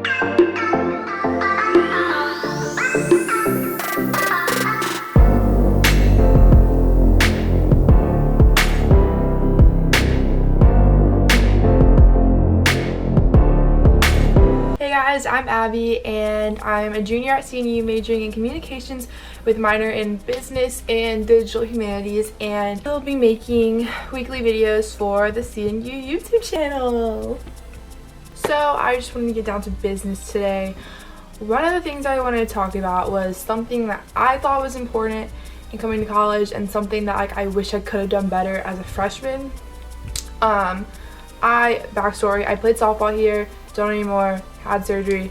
Hey guys, I'm Abby and I'm a junior at CNU majoring in communications with minor in business and digital humanities, and I'll be making weekly videos for the CNU YouTube channel. So I just wanted to get down to business today. One of the things I wanted to talk about was something that I thought was important in coming to college and something that I wish I could have done better as a freshman. Backstory, I played softball here, don't anymore, had surgery,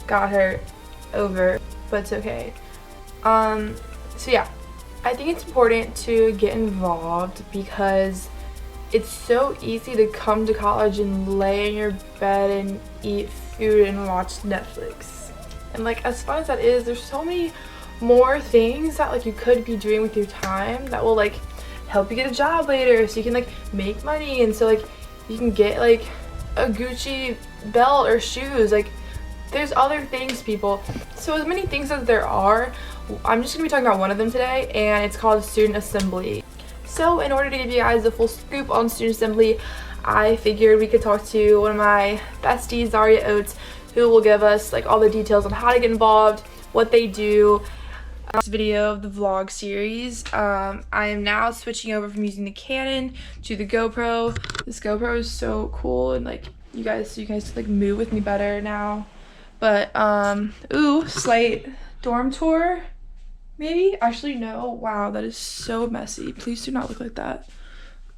got hurt, over, but it's okay. So yeah, I think it's important to get involved because it's so easy to come to college and lay in your bed and eat food and watch Netflix. And as fun as that is, there's so many more things that you could be doing with your time that will help you get a job later, so you can make money, and so you can get a Gucci belt or shoes. There's other things, people. So as many things as there are, I'm just gonna be talking about one of them today, and it's called Student Assembly. So in order to give you guys the full scoop on Student Assembly, I figured we could talk to one of my besties, Zaria Oates, who will give us all the details on how to get involved, what they do. This video of the vlog series. I am now switching over from using the Canon to the GoPro. This GoPro is so cool, and you guys can move with me better now. But ooh, slight dorm tour maybe. Actually no, wow, that is so messy. Please do not look like that.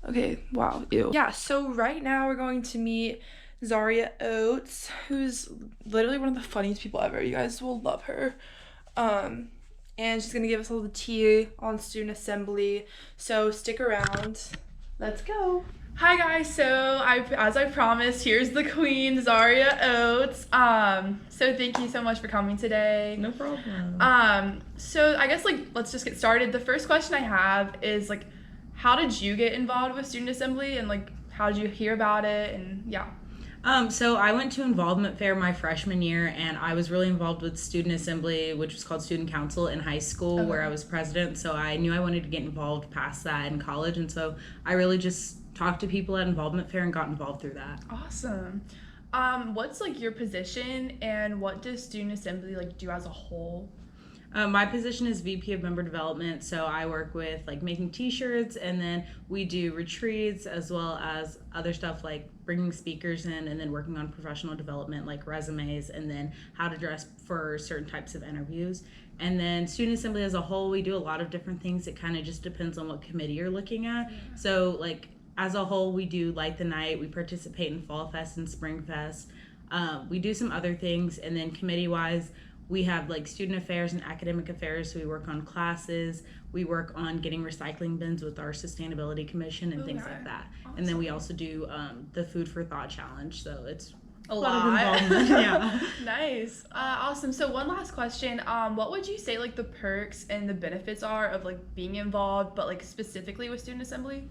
Okay, wow, ew. Yeah, so right now we're going to meet Zaria Oates, who's literally one of the funniest people ever. You guys will love her. And she's gonna give us all the tea on Student Assembly, so stick around. Let's go. Hi guys, so as I promised, here's the queen, Zaria Oates. So thank you so much for coming today. No problem. So I guess let's just get started. The first question I have is how did you get involved with Student Assembly, and how did you hear about it, and yeah. So I went to Involvement Fair my freshman year, and I was really involved with Student Assembly, which was called Student Council in high school, where I was president. So I knew I wanted to get involved past that in college, and so I really just talked to people at Involvement Fair and got involved through that. Awesome. What's your position, and what does Student Assembly do as a whole? My position is VP of Member Development, so I work with making t-shirts, and then we do retreats as well as other stuff like bringing speakers in, and then working on professional development like resumes, and then how to dress for certain types of interviews. And then Student Assembly as a whole, we do a lot of different things. It kind of just depends on what committee you're looking at. Yeah. So as a whole, we do Light the Night, we participate in Fall Fest and Spring Fest. We do some other things, and then committee-wise, we have student affairs and academic affairs, so we work on classes, we work on getting recycling bins with our sustainability commission and things like that. Awesome. And then we also do the Food for Thought challenge, so it's a lot of involvement. Yeah. Nice. Awesome. So one last question, what would you say the perks and the benefits are of being involved, but specifically with Student Assembly?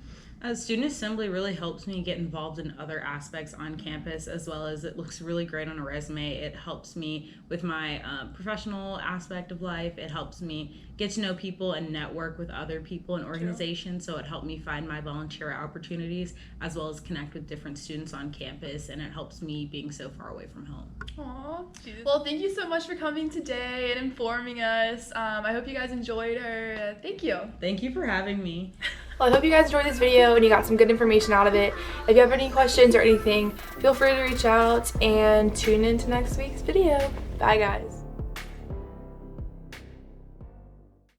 Student Assembly really helps me get involved in other aspects on campus, as well as it looks really great on a resume. It helps me with my professional aspect of life. It helps me get to know people and network with other people and organizations. So it helped me find my volunteer opportunities, as well as connect with different students on campus, and it helps me being so far away from home. Aw. Well, thank you so much for coming today and informing us. I hope you guys enjoyed her. Thank you. Thank you for having me. Well, I hope you guys enjoyed this video and you got some good information out of it. If you have any questions or anything, feel free to reach out and tune in to next week's video. Bye, guys.